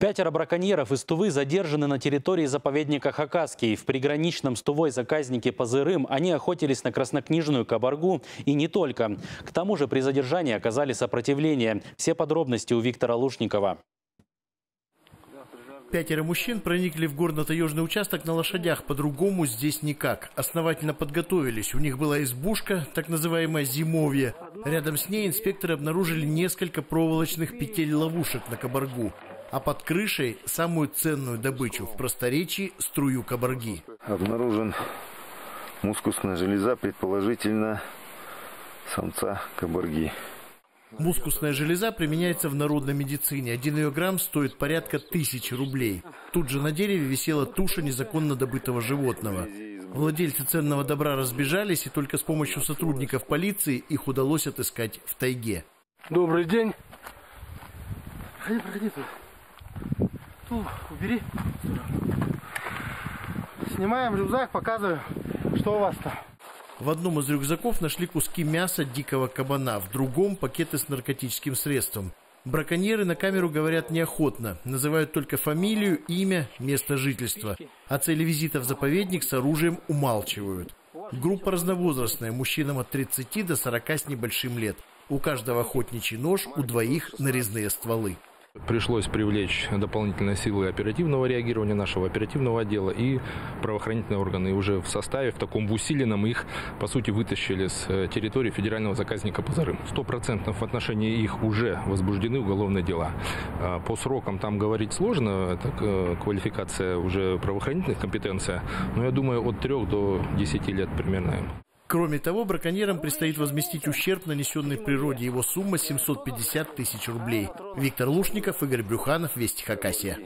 5 браконьеров из Тувы задержаны на территории заповедника Хакасский. В приграничном с Тувой заказнике Пазырым они охотились на краснокнижную кабаргу и не только. К тому же при задержании оказали сопротивление. Все подробности у Виктора Лушникова. 5 мужчин проникли в горно-таежный участок на лошадях. По-другому здесь никак. Основательно подготовились. У них была избушка, так называемая зимовье. Рядом с ней инспекторы обнаружили несколько проволочных петель-ловушек на кабаргу. А под крышей самую ценную добычу, в просторечии струю кабарги. Обнаружен мускусная железа, предположительно самца кабарги. Мускусная железа применяется в народной медицине. 1 ее грамм стоит порядка 1000 рублей. Тут же на дереве висела туша незаконно добытого животного. Владельцы ценного добра разбежались, и только с помощью сотрудников полиции их удалось отыскать в тайге. Добрый день. Проходи. Ту убери. Снимаем рюкзак, показываю, что у вас там. В одном из рюкзаков нашли куски мяса дикого кабана, в другом – пакеты с наркотическим средством. Браконьеры на камеру говорят неохотно, называют только фамилию, имя, место жительства. О цели визита в заповедник с оружием умалчивают. Группа разновозрастная, мужчинам от 30 до 40 с небольшим лет. У каждого охотничий нож, у 2 нарезные стволы. Пришлось привлечь дополнительные силы оперативного реагирования нашего оперативного отдела и правоохранительные органы. И уже в составе, в таком усиленном, их, по сути, вытащили с территории федерального заказника Пазырым. 100% в отношении их уже возбуждены уголовные дела. По срокам там говорить сложно, это квалификация уже правоохранительных компетенций, но я думаю, от 3 до 10 лет примерно. Кроме того, браконьерам предстоит возместить ущерб, нанесенный природе. Его сумма 750 000 рублей. Виктор Лушников, Игорь Брюханов, Вести Хакасия.